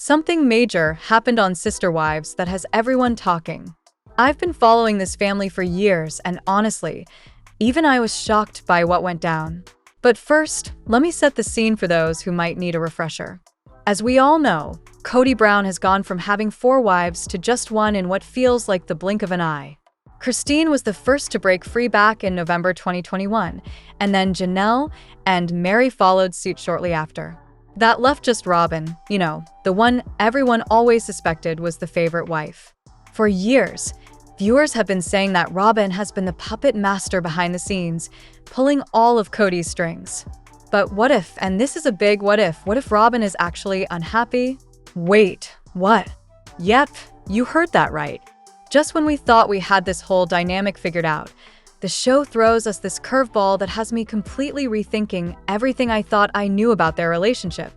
Something major happened on Sister Wives that has everyone talking. I've been following this family for years, and honestly, even I was shocked by what went down. But first, let me set the scene for those who might need a refresher. As we all know, Kody Brown has gone from having 4 wives to just one in what feels like the blink of an eye. Christine was the first to break free back in November 2021, and then Janelle and Mary followed suit shortly after. That left just Robyn, the one everyone always suspected was the favorite wife. For years, viewers have been saying that Robyn has been the puppet master behind the scenes, pulling all of Kody's strings. But what if, and this is a big what if Robyn is actually unhappy? Wait, what? Yep, you heard that right. Just when we thought we had this whole dynamic figured out, the show throws us this curveball that has me completely rethinking everything I thought I knew about their relationship.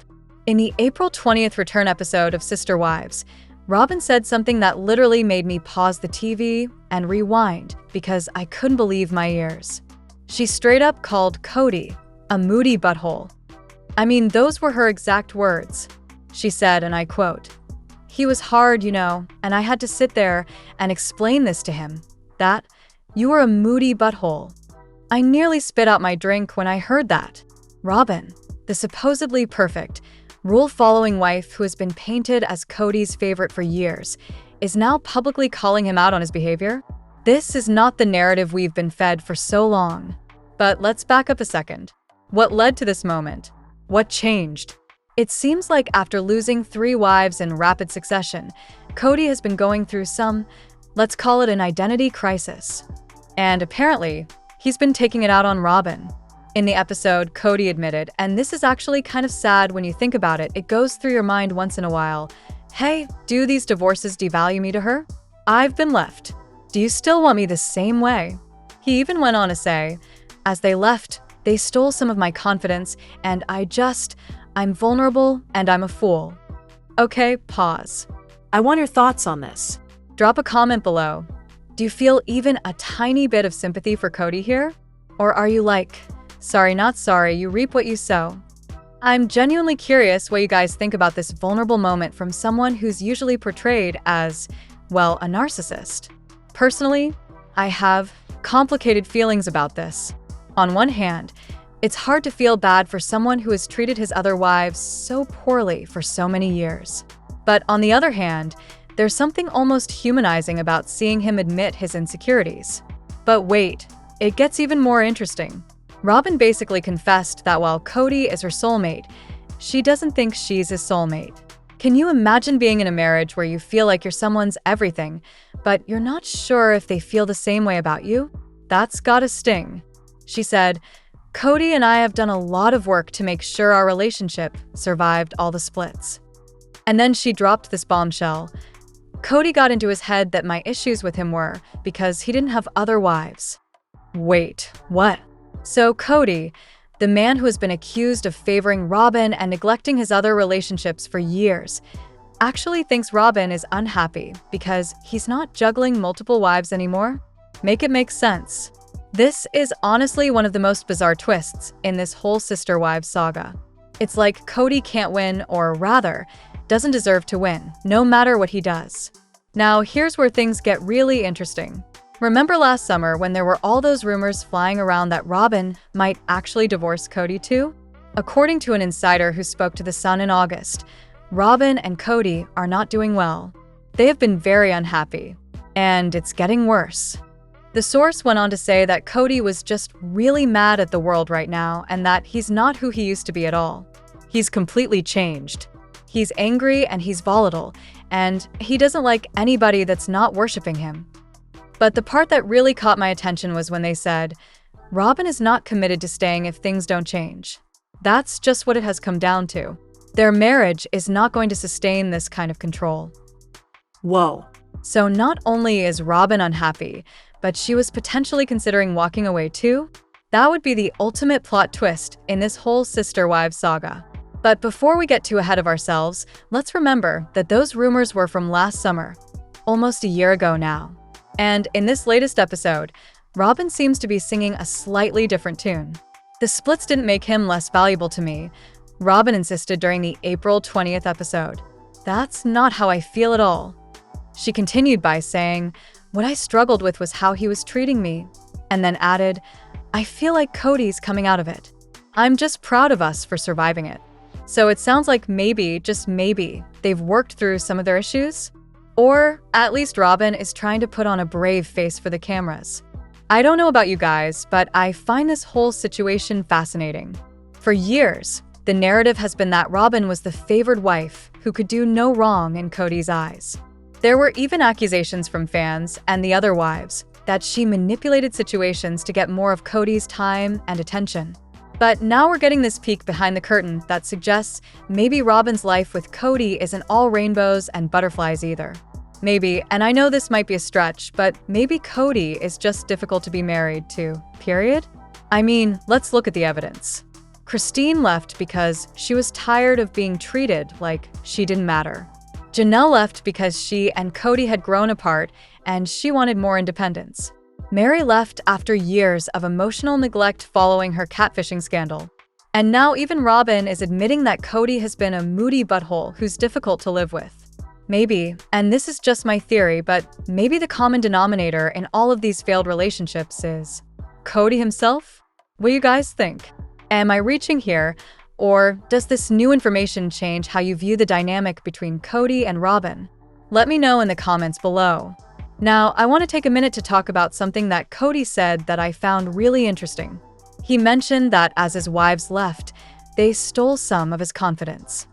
In the April 20th return episode of Sister Wives, Robyn said something that literally made me pause the TV and rewind because I couldn't believe my ears. She straight up called Kody a moody butthole. I mean, those were her exact words. She said, and I quote, "He was hard, and I had to sit there and explain this to him, that you were a moody butthole." I nearly spit out my drink when I heard that. Robyn, the supposedly perfect, rule-following wife who has been painted as Kody's favorite for years, is now publicly calling him out on his behavior? This is not the narrative we've been fed for so long. But let's back up a second. What led to this moment? What changed? It seems like after losing 3 wives in rapid succession, Kody has been going through some, let's call it an identity crisis. And apparently, he's been taking it out on Robyn. In the episode, Kody admitted, and this is actually kind of sad when you think about it goes through your mind once in a while, hey, do these divorces devalue me to her? I've been left. Do you still want me the same way? He even went on to say, as they left, they stole some of my confidence, and I'm vulnerable and I'm a fool. Okay, pause. I want your thoughts on this. Drop a comment below. Do you feel even a tiny bit of sympathy for Kody here? Or are you like, sorry not sorry, you reap what you sow? I'm genuinely curious what you guys think about this vulnerable moment from someone who's usually portrayed as, well, a narcissist. Personally, I have complicated feelings about this. On one hand, it's hard to feel bad for someone who has treated his other wives so poorly for so many years. But on the other hand, there's something almost humanizing about seeing him admit his insecurities. But wait, it gets even more interesting. Robyn basically confessed that while Kody is her soulmate, she doesn't think she's his soulmate. Can you imagine being in a marriage where you feel like you're someone's everything, but you're not sure if they feel the same way about you? That's gotta sting. She said, "Kody and I have done a lot of work to make sure our relationship survived all the splits." And then she dropped this bombshell. Kody got into his head that my issues with him were because he didn't have other wives. Wait, what? So Kody, the man who has been accused of favoring Robyn and neglecting his other relationships for years, actually thinks Robyn is unhappy because he's not juggling multiple wives anymore? Make it make sense. This is honestly one of the most bizarre twists in this whole Sister Wives saga. It's like Kody can't win, or rather, doesn't deserve to win, no matter what he does. Now, here's where things get really interesting. Remember last summer when there were all those rumors flying around that Robyn might actually divorce Kody too? According to an insider who spoke to The Sun in August, Robyn and Kody are not doing well. They have been very unhappy, and it's getting worse. The source went on to say that Kody was just really mad at the world right now and that he's not who he used to be at all. He's completely changed. He's angry and he's volatile, and he doesn't like anybody that's not worshiping him. But the part that really caught my attention was when they said, Robyn is not committed to staying if things don't change. That's just what it has come down to. Their marriage is not going to sustain this kind of control. Whoa. So not only is Robyn unhappy, but she was potentially considering walking away too? That would be the ultimate plot twist in this whole Sister Wives saga. But before we get too ahead of ourselves, let's remember that those rumors were from last summer, almost a year ago now. And in this latest episode, Robyn seems to be singing a slightly different tune. The splits didn't make him less valuable to me, Robyn insisted during the April 20th episode. That's not how I feel at all." She continued by saying, "What I struggled with was how he was treating me," and then added, "I feel like Kody's coming out of it. I'm just proud of us for surviving it." So it sounds like maybe, just maybe, they've worked through some of their issues? Or at least Robyn is trying to put on a brave face for the cameras. I don't know about you guys, but I find this whole situation fascinating. For years, the narrative has been that Robyn was the favored wife who could do no wrong in Kody's eyes. There were even accusations from fans and the other wives that she manipulated situations to get more of Kody's time and attention. But now we're getting this peek behind the curtain that suggests maybe Robyn's life with Kody isn't all rainbows and butterflies either. Maybe, and I know this might be a stretch, but maybe Kody is just difficult to be married to, period? I mean, let's look at the evidence. Christine left because she was tired of being treated like she didn't matter. Janelle left because she and Kody had grown apart and she wanted more independence. Meri left after years of emotional neglect following her catfishing scandal. And now even Robyn is admitting that Kody has been a moody butthole who's difficult to live with. Maybe, and this is just my theory, but maybe the common denominator in all of these failed relationships is Kody himself? What do you guys think? Am I reaching here? Or does this new information change how you view the dynamic between Kody and Robyn? Let me know in the comments below. Now, I want to take a minute to talk about something that Kody said that I found really interesting. He mentioned that as his wives left, they stole some of his confidence.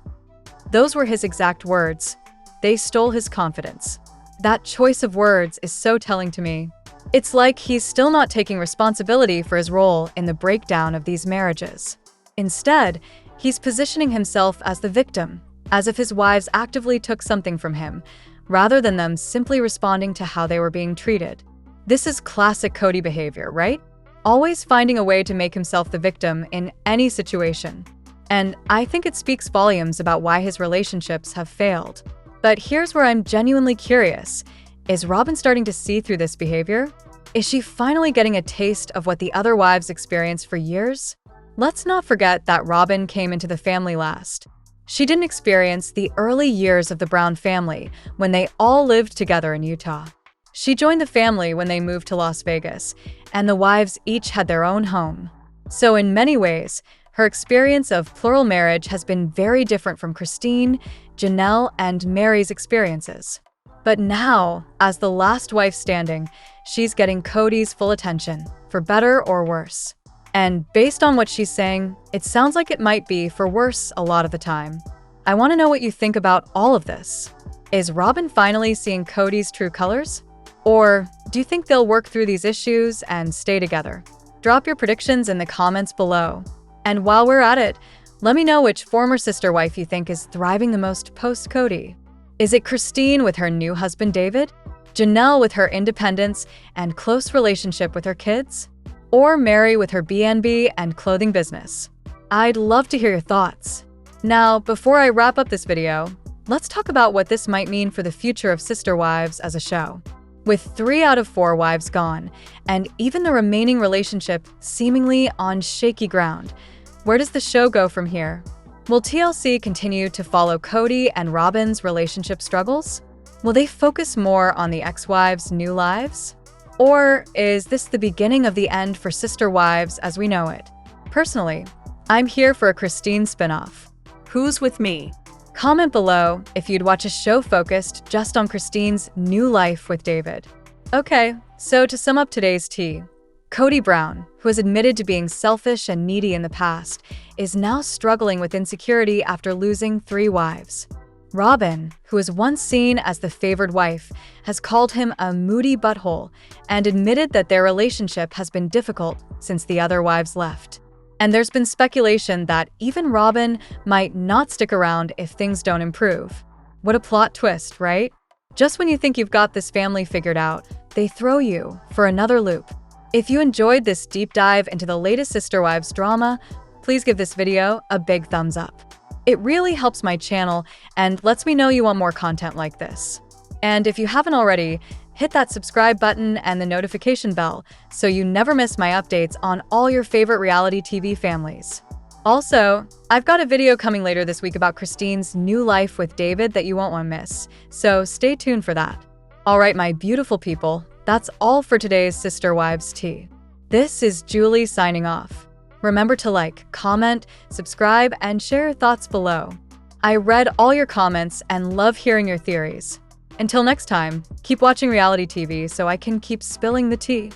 Those were his exact words. They stole his confidence. That choice of words is so telling to me. It's like he's still not taking responsibility for his role in the breakdown of these marriages. Instead, he's positioning himself as the victim, as if his wives actively took something from him, rather than them simply responding to how they were being treated. This is classic Kody behavior, right? Always finding a way to make himself the victim in any situation. And I think it speaks volumes about why his relationships have failed. But here's where I'm genuinely curious. Is Robyn starting to see through this behavior? Is she finally getting a taste of what the other wives experienced for years? Let's not forget that Robyn came into the family last. She didn't experience the early years of the Brown family when they all lived together in Utah. She joined the family when they moved to Las Vegas, and the wives each had their own home. So in many ways, her experience of plural marriage has been very different from Christine, Janelle, and Meri's experiences. But now, as the last wife standing, she's getting Kody's full attention, for better or worse. And based on what she's saying, it sounds like it might be for worse a lot of the time. I want to know what you think about all of this. Is Robyn finally seeing Kody's true colors? Or do you think they'll work through these issues and stay together? Drop your predictions in the comments below. And while we're at it, let me know which former sister wife you think is thriving the most post-Kody. Is it Christine with her new husband David? Janelle with her independence and close relationship with her kids? Or Meri with her B&B and clothing business? I'd love to hear your thoughts. Now, before I wrap up this video, let's talk about what this might mean for the future of Sister Wives as a show. With 3 out of 4 wives gone, and even the remaining relationship seemingly on shaky ground, where does the show go from here? Will TLC continue to follow Kody and Robyn's relationship struggles? Will they focus more on the ex-wives' new lives? Or is this the beginning of the end for Sister Wives as we know it? Personally, I'm here for a Christine spinoff. Who's with me? Comment below if you'd watch a show focused just on Christine's new life with David. Okay, so to sum up today's tea, Kody Brown, who has admitted to being selfish and needy in the past, is now struggling with insecurity after losing 3 wives. Robyn, who was once seen as the favored wife, has called him a moody butthole and admitted that their relationship has been difficult since the other wives left. And there's been speculation that even Robyn might not stick around if things don't improve. What a plot twist, right? Just when you think you've got this family figured out, they throw you for another loop. If you enjoyed this deep dive into the latest Sister Wives drama, please give this video a big thumbs up. It really helps my channel and lets me know you want more content like this. And if you haven't already, hit that subscribe button and the notification bell so you never miss my updates on all your favorite reality TV families. Also, I've got a video coming later this week about Christine's new life with David that you won't want to miss, so stay tuned for that. Alright, my beautiful people, that's all for today's Sister Wives Tea. This is Julie signing off. Remember to like, comment, subscribe, and share your thoughts below. I read all your comments and love hearing your theories. Until next time, keep watching reality TV so I can keep spilling the tea.